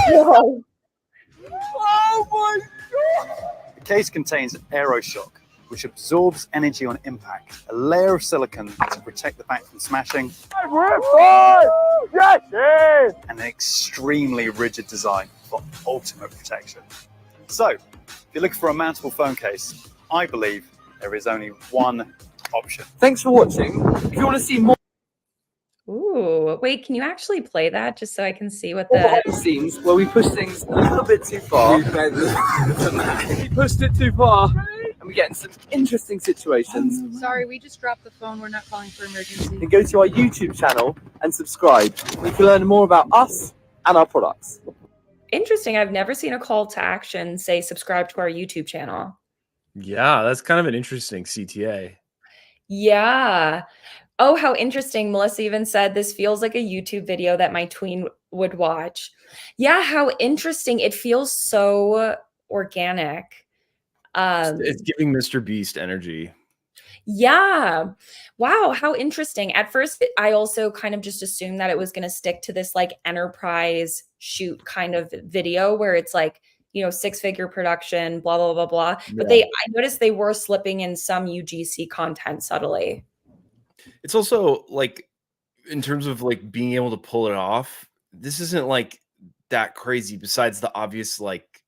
Whoa. Oh my God! The case contains Aeroshock, which absorbs energy on impact, a layer of silicone to protect the back from smashing, and an extremely rigid design for ultimate protection. So, if you're looking for a mountable phone case, I believe there is only one option. Thanks for watching. If you want to see more Ooh, wait, can you actually play that just so I can see what behind the the scenes where we push things a little bit too far, we pushed it too far, and we get in some interesting situations. Sorry, we just dropped the phone. We're not calling for emergency. Then go to our YouTube channel and subscribe. You can learn more about us and our products. Interesting. I've never seen a call to action say subscribe to our YouTube channel. Yeah, that's kind of an interesting CTA. Yeah. Oh, how interesting. Melissa even said this feels like a YouTube video that my tween would watch. Yeah, how interesting. It feels so organic. It's giving Mr. Beast energy. Yeah. Wow, how interesting. At first, I also kind of just assumed that it was going to stick to this like enterprise shoot kind of video where it's like, 6-figure production, blah, blah, blah, blah. But I noticed they were slipping in some UGC content subtly. It's also like, in terms of like being able to pull it off, this isn't like that crazy besides the obvious, like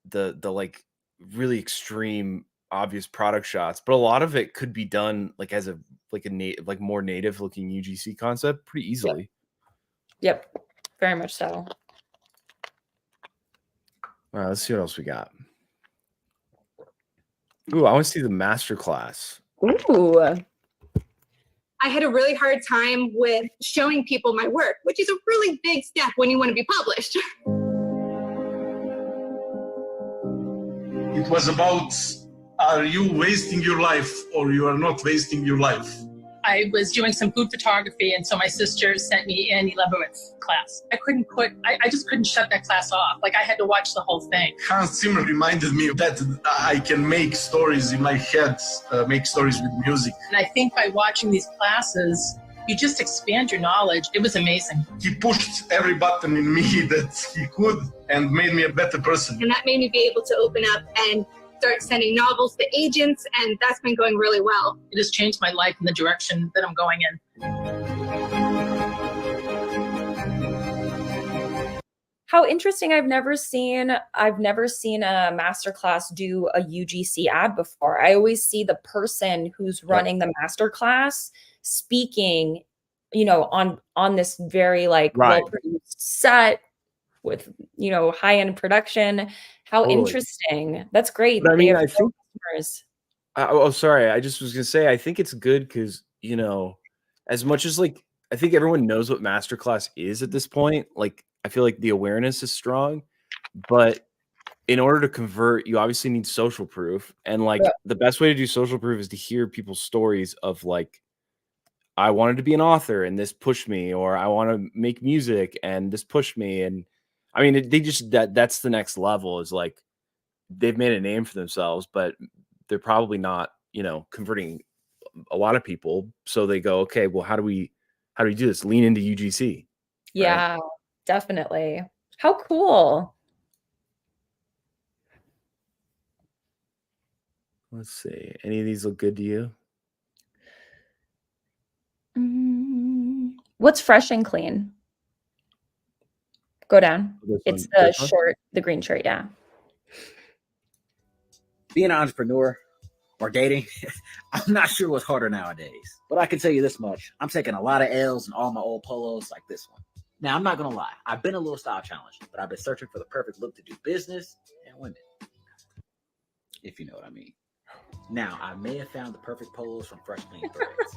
the like really extreme obvious product shots, but a lot of it could be done like as a more native looking UGC concept pretty easily. Yep. Very much so. All right, let's see what else we got. Ooh, I want to see the masterclass. Ooh. I had a really hard time with showing people my work, which is a really big step when you want to be published. It was about, are you wasting your life or you are not wasting your life? I was doing some food photography, and so my sister sent me Annie Leibovitz class. I just couldn't shut that class off. Like, I had to watch the whole thing. Hans Zimmer reminded me that I can make stories in my head, make stories with music. And I think by watching these classes, you just expand your knowledge. It was amazing. He pushed every button in me that he could and made me a better person. And that made me be able to open up and start sending novels to agents, and that's been going really well. It has changed my life in the direction that I'm going in. How interesting. I've never seen a masterclass do a UGC ad before. I always see the person who's running the masterclass speaking, on this very well-produced set with, high-end production. How interesting. That's great. But, I mean, I think customers. Sorry. I just was going to say, I think it's good because, as much as I think everyone knows what masterclass is at this point, I feel like the awareness is strong, but in order to convert, you obviously need social proof. And like Yeah. the best way to do social proof is to hear people's stories of like, I wanted to be an author and this pushed me, or I want to make music and this pushed me. And I mean, they just, that's the next level, is like, they've made a name for themselves, but they're probably not, converting a lot of people. So they go, okay, well, how do we do this? Lean into UGC. Yeah, definitely. How cool. Let's see. Any of these look good to you? What's fresh and clean? Go down. It's the short, the green shirt. Yeah. Being an entrepreneur or dating, I'm not sure what's harder nowadays. But I can tell you this much. I'm taking a lot of L's in all my old polos like this one. Now, I'm not going to lie. I've been a little style challenged, but I've been searching for the perfect look to do business and women, if you know what I mean. Now, I may have found the perfect polos from Fresh Clean Threads.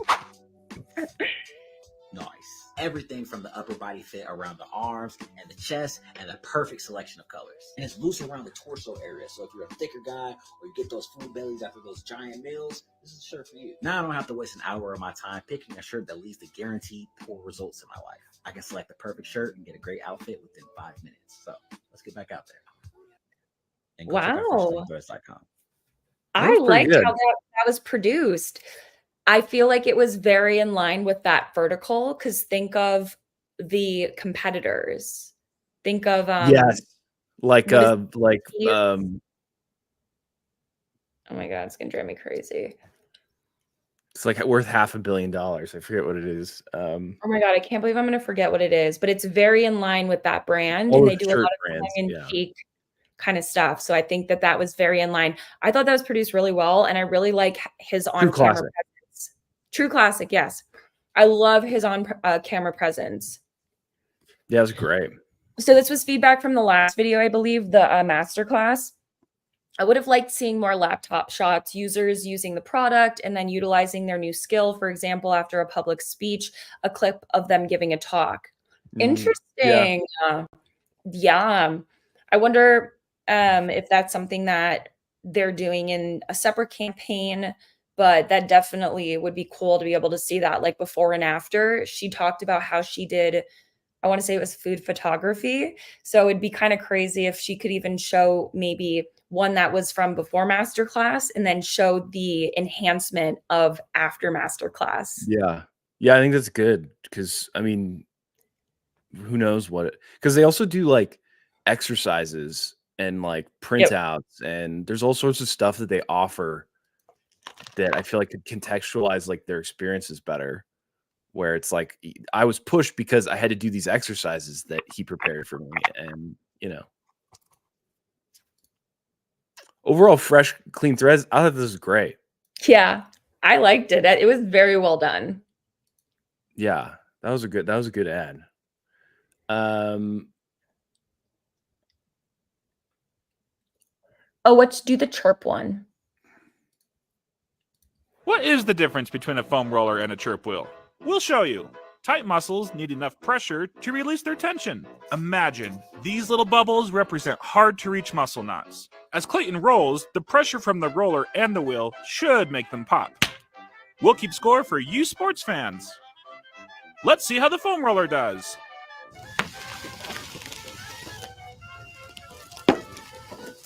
Nice. Everything from the upper body fit around the arms and the chest, and the perfect selection of colors. And it's loose around the torso area, so if you're a thicker guy or you get those full bellies after those giant meals, this is a shirt for you. Now I don't have to waste an hour of my time picking a shirt that leads to guaranteed poor results in my life. I can select the perfect shirt and get a great outfit within 5 minutes. So let's get back out there. And go check out freshcleanthreads.com. I liked how that was produced. I feel like it was very in line with that vertical, because think of the competitors. Think of yes, like oh my god, it's gonna drive me crazy. It's like worth $500 million. I forget what it is. Oh my god, I can't believe I'm gonna forget what it is, but it's very in line with that brand, and they do a lot of tongue and cheek kind of stuff. So I think that was very in line. I thought that was produced really well, and I really like his on-camera presence. True classic, yes. I love his on-camera presence. Yeah, it was great. So this was feedback from the last video, I believe, the masterclass. I would have liked seeing more laptop shots, users using the product and then utilizing their new skill. For example, after a public speech, a clip of them giving a talk. Interesting. Yeah. I wonder if that's something that they're doing in a separate campaign, but that definitely would be cool to be able to see that, like before and after. She talked about how she did, I want to say it was food photography. So it'd be kind of crazy if she could even show maybe one that was from before masterclass and then show the enhancement of after masterclass. Yeah. I think that's good, because I mean, who knows what because they also do like exercises and like printouts, and there's all sorts of stuff that they offer that I feel like could contextualize like their experiences better, where it's like, I was pushed because I had to do these exercises that he prepared for me. And, overall, Fresh Clean Threads, I thought this was great. Yeah, I liked it. It was very well done. Yeah, that was a good ad. Oh, let's do the chirp one. What is the difference between a foam roller and a chirp wheel? We'll show you. Tight muscles need enough pressure to release their tension. Imagine, these little bubbles represent hard-to-reach muscle knots. As Clayton rolls, the pressure from the roller and the wheel should make them pop. We'll keep score for you sports fans. Let's see how the foam roller does.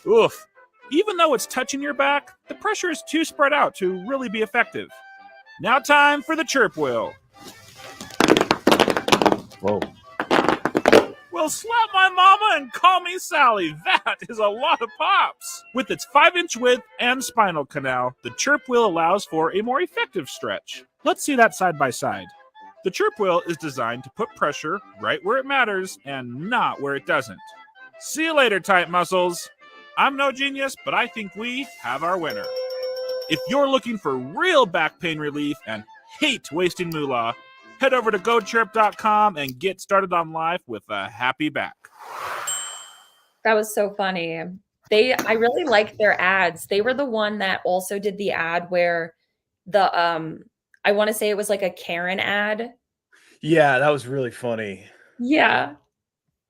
Oof. Even though it's touching your back, the pressure is too spread out to really be effective. Now time for the chirp wheel. Whoa. Well, slap my mama and call me Sally. That is a lot of pops. With its 5-inch width and spinal canal, the chirp wheel allows for a more effective stretch. Let's see that side by side. The chirp wheel is designed to put pressure right where it matters and not where it doesn't. See you later, tight muscles. I'm no genius, but I think we have our winner. If you're looking for real back pain relief and hate wasting moolah, head over to gochirp.com and get started on life with a happy back. That was so funny. I really liked their ads. They were the one that also did the ad where the I want to say it was like a Karen ad. Yeah, that was really funny. Yeah.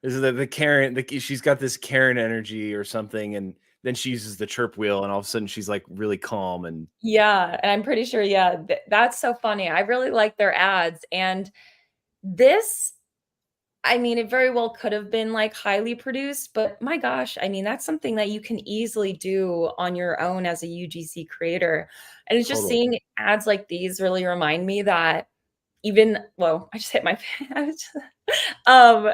This is the Karen. She's got this Karen energy or something, and then she uses the chirp wheel, and all of a sudden she's like really calm and Yeah, and I'm pretty sure, yeah, that's so funny. I really like their ads. And this, I mean, it very well could have been like highly produced, but my gosh, I mean, that's something that you can easily do on your own as a UGC creator. And it's just totally. seeing ads like these really remind me that even, well, I just hit my um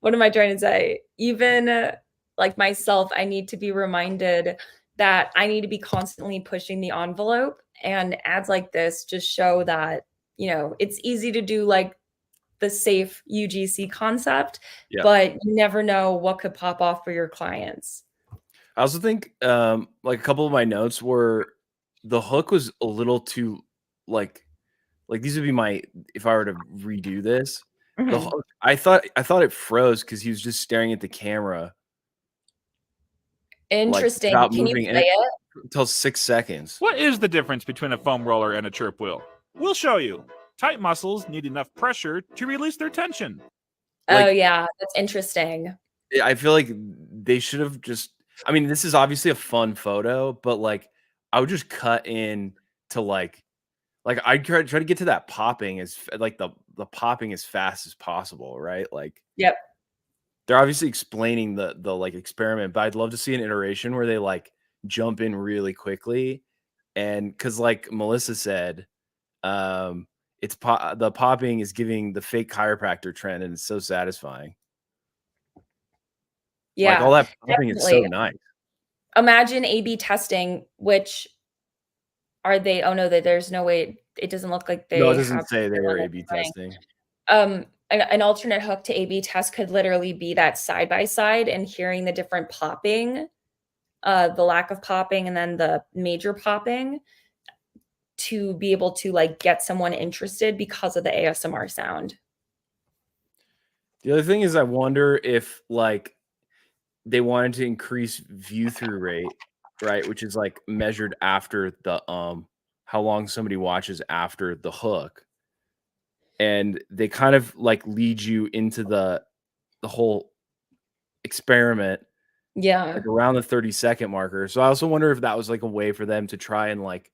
what am I trying to say? Even like myself, I need to be reminded that I need to be constantly pushing the envelope, and ads like this just show that, you know, it's easy to do like the safe UGC concept, Yeah. but you never know what could pop off for your clients. I also think like a couple of my notes were the hook was a little too like these would be my if I were to redo this. The Mhm. hook, I thought it froze because he was just staring at the camera like Interesting. without Can you moving play it? until 6 seconds. What is the difference between a foam roller and a chirp wheel? We'll show you. Tight muscles need enough pressure to release their tension. Oh Like, yeah, that's interesting. I feel like they should have just. I mean, this is obviously a fun photo, but like I would just cut in to like I try to get to that popping as like the popping as fast as possible, right? Like Yep. they're obviously explaining the like experiment, but I'd love to see an iteration where they like jump in really quickly, and because like Melissa said, it's the popping is giving the fake chiropractor trend, and it's so satisfying. Like all Yeah, that popping is so definitely. nice. Imagine A/B testing, which are they? Oh no, there's no way. It doesn't look like No, it they doesn't have say they the were one that's A/B running. testing. An alternate hook to A/B test could literally be that side by side and hearing the different popping, the lack of popping and then the major popping to be able to like get someone interested because of the ASMR sound. The other thing is I wonder if like they wanted to increase view through rate, right? Which is like measured after the how long somebody watches after the hook. And they kind of like lead you into the whole experiment Yeah. like around the 30-second marker. So I also wonder if that was like a way for them to try and like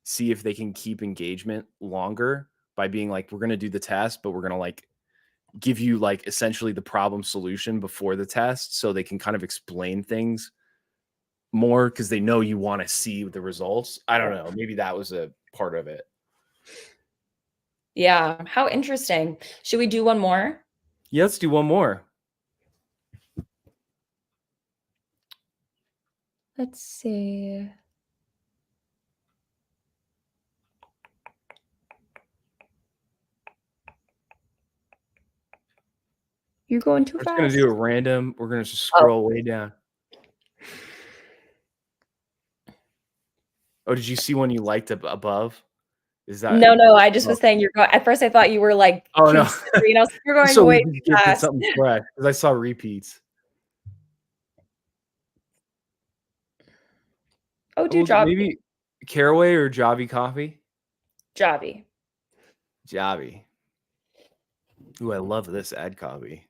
see if they can keep engagement longer by being like, we're going to do the test, but we're going to like give you like essentially the problem solution before the test so they can kind of explain things more because they know you want to see the results. I don't know. Maybe that was a part of it. Yeah. How interesting. Should we do one more? Yeah, let's do one more. Let's see. You're going too We're fast. just gonna do a random. We're gonna just scroll way down. Oh, did you see one you liked above? Is that No, I just was saying you're going. At first, I thought you were like, Oh no, considering. I was like, you're going so way we too can get to fast. something fresh because I saw repeats. Oh, do Javy. Maybe Caraway or Javy coffee? Javy. Javy. Ooh, I love this ad copy.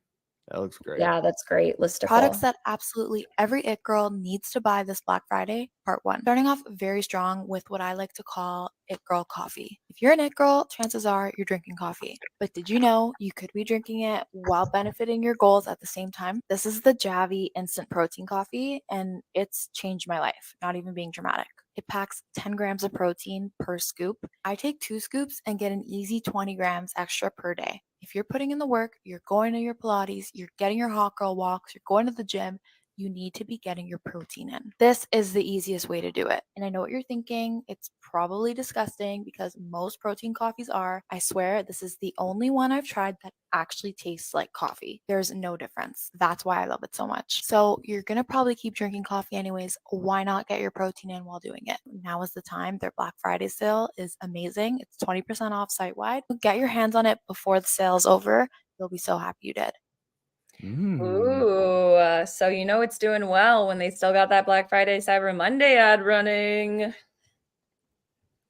That looks great. Yeah, that's great. Listicle. Products that absolutely every it girl needs to buy this Black Friday, part 1. Starting off very strong with what I like to call it girl coffee. If you're an it girl, chances are you're drinking coffee. But did you know you could be drinking it while benefiting your goals at the same time? This is the Javy instant protein coffee, and it's changed my life, not even being dramatic. It packs 10 grams of protein per scoop. I take 2 scoops and get an easy 20 grams extra per day. If you're putting in the work, you're going to your Pilates, you're getting your hot girl walks, you're going to the gym, you need to be getting your protein in. This is the easiest way to do it. And I know what you're thinking. It's probably disgusting because most protein coffees are. I swear this is the only one I've tried that actually tastes like coffee. There's no difference. That's why I love it so much. So you're going to probably keep drinking coffee anyways. Why not get your protein in while doing it? Now is the time. Their Black Friday sale is amazing. It's 20% off site-wide. Get your hands on it before the sale's over. You'll be so happy you did. Ooh, so you know it's doing well when they still got that Black Friday, Cyber Monday ad running.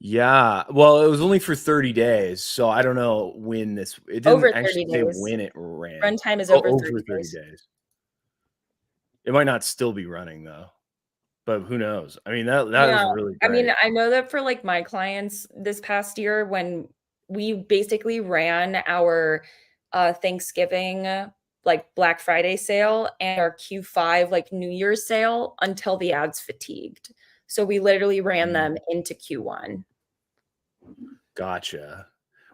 Yeah. Well, it was only for 30 days. So I don't know when it didn't Over actually 30 say days. when it ran. Runtime is Oh, over 30 days. days. It might not still be running though, but who knows? I mean, that is really I mean, great. I know that for like my clients this past year, when we basically ran our Thanksgiving, like Black Friday sale and our Q5, like New Year's sale until the ads fatigued. So we literally ran them into Q1. Gotcha.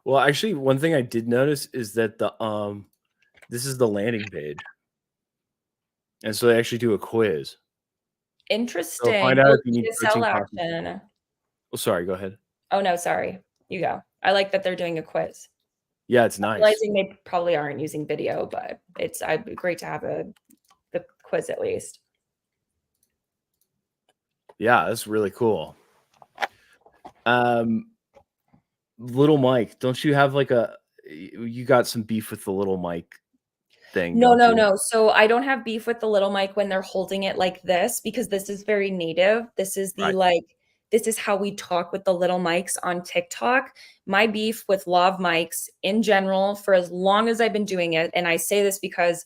Well, actually, one thing I did notice is that this is the landing page. And so they actually do a quiz. So Interesting. find out if you need sell protein coffee. action. Oh, sorry, go ahead. Oh no, sorry. You go. I like that they're doing a quiz. Yeah, it's nice. Realizing they probably aren't using video, but I'd be great to have the quiz at least. Yeah, that's really cool. Little Mike, don't you have like you got some beef with the Little Mike thing? No. So I don't have beef with the Little Mike when they're holding it like this, because this is very native. This is the this is how we talk with the Little Mikes on TikTok. My beef with lav mics in general, for as long as I've been doing it, and I say this because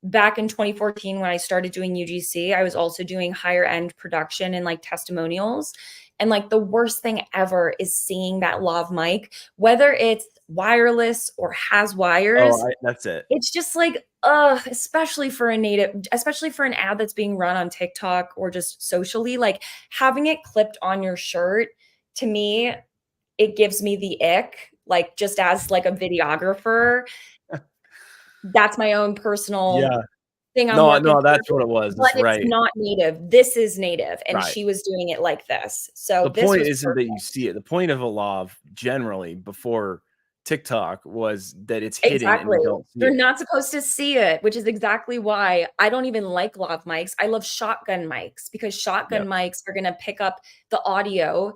back in 2014, when I started doing UGC, I was also doing higher end production and like testimonials. And like the worst thing ever is seeing that lav mic, whether it's wireless or has wires. Oh, that's it. It's just like, especially for a native, especially for an ad that's being run on TikTok or just socially, like having it clipped on your shirt, to me, it gives me the ick. Like just as like a videographer, that's my own personal thing. No, that's what it was. But That's it's not native. This is native, and Right. she was doing it like this. So the point isn't that you see it. The point of a lav generally before TikTok was that it's hidden and we don't see You're it. not supposed to see it, which is exactly why I don't even like lav mics. I love shotgun mics, because shotgun mics are going to pick up the audio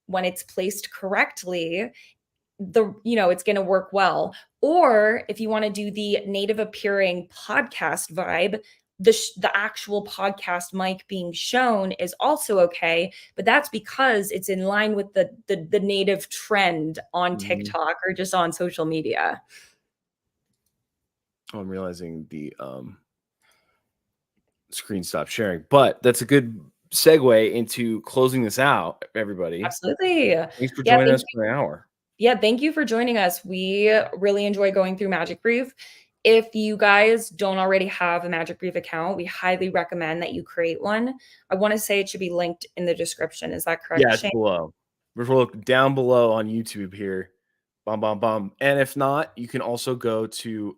when it's placed correctly. It's going to work well. Or if you want to do the native appearing podcast vibe, the actual podcast mic being shown is also okay, but that's because it's in line with the native trend on TikTok or just on social media. Oh, I'm realizing the screen stopped sharing, but that's a good segue into closing this out, everybody. Absolutely. Thanks for joining us for an hour. Yeah, thank you for joining us. We really enjoy going through MagicBrief. If you guys don't already have a MagicBrief account, we highly recommend that you create one. I want to say it should be linked in the description. Is that correct? Yeah, it's below. We're looking down below on YouTube here. Bum, bum, bum. And if not, you can also go to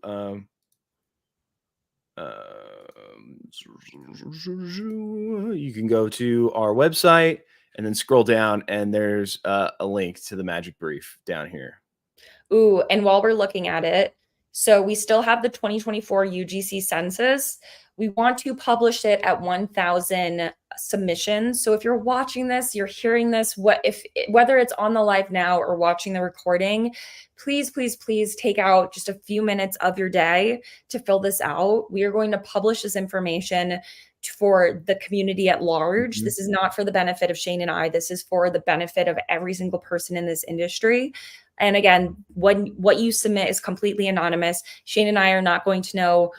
you can go to our website and then scroll down, and there's a link to the MagicBrief down here. Ooh, and while we're looking at it, so we still have the 2024 UGC census. We want to publish it at 1,000 submissions. So if you're watching this, you're hearing this, whether it's on the live now or watching the recording, please take out just a few minutes of your day to fill this out. We are going to publish this information for the community at large. This is not for the benefit of Shane and I. This is for the benefit of every single person in this industry. And again, what you submit is completely anonymous. Shane and I are not going to know,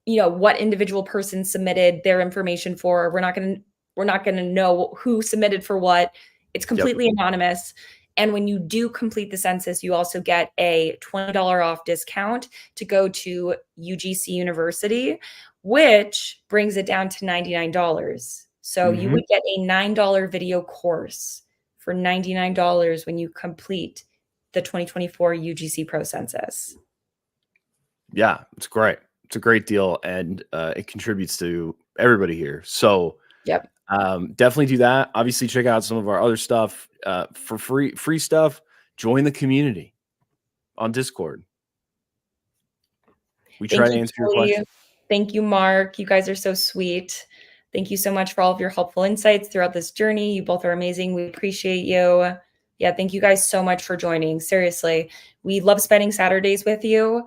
what individual person submitted their information for. We're not going to know who submitted for what. It's completely anonymous. And when you do complete the census, you also get a $20 off discount to go to UGC University, which brings it down to $99. So you would get a $9 video course for $99 when you complete the 2024 UGC Pro Census. Yeah, it's great. It's a great deal, and it contributes to everybody here. So definitely do that. Obviously, check out some of our other stuff for free stuff. Join the community on Discord. We try to answer your questions. Thank you, Mark. You guys are so sweet. Thank you so much for all of your helpful insights throughout this journey. You both are amazing. We appreciate you. Yeah, thank you guys so much for joining. Seriously, we love spending Saturdays with you.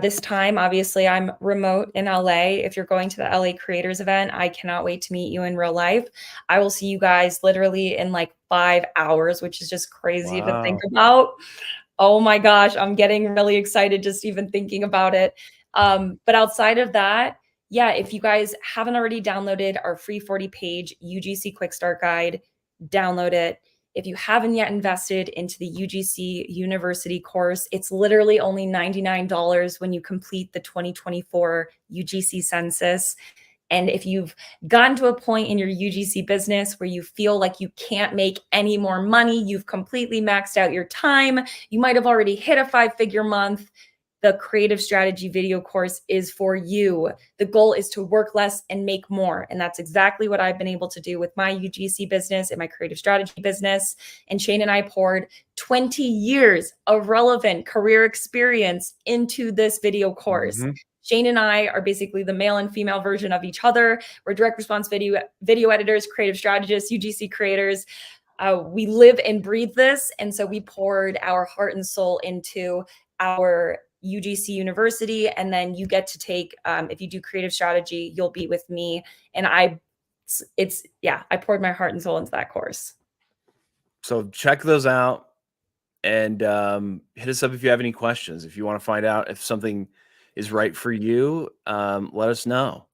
This time, obviously, I'm remote in LA. If you're going to the LA Creators event, I cannot wait to meet you in real life. I will see you guys literally in like 5 hours, which is just crazy to think about. Oh my gosh, I'm getting really excited just even thinking about it. But outside of that, yeah, if you guys haven't already downloaded our free 40-page UGC Quick Start Guide, download it. If you haven't yet invested into the UGC University course, it's literally only $99 when you complete the 2024 UGC census. And if you've gotten to a point in your UGC business where you feel like you can't make any more money, you've completely maxed out your time, you might have already hit a 5-figure month, the creative strategy video course is for you. The goal is to work less and make more. And that's exactly what I've been able to do with my UGC business and my creative strategy business. And Shane and I poured 20 years of relevant career experience into this video course. Shane and I are basically the male and female version of each other. We're direct response video editors, creative strategists, UGC creators. We live and breathe this. And so we poured our heart and soul into our UGC University. And then you get to take, if you do creative strategy, you'll be with me. And I poured my heart and soul into that course. So check those out and hit us up if you have any questions. If you want to find out if something is right for you, let us know.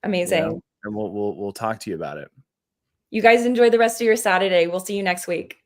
Amazing. You know, and we'll talk to you about it. You guys enjoy the rest of your Saturday. We'll see you next week.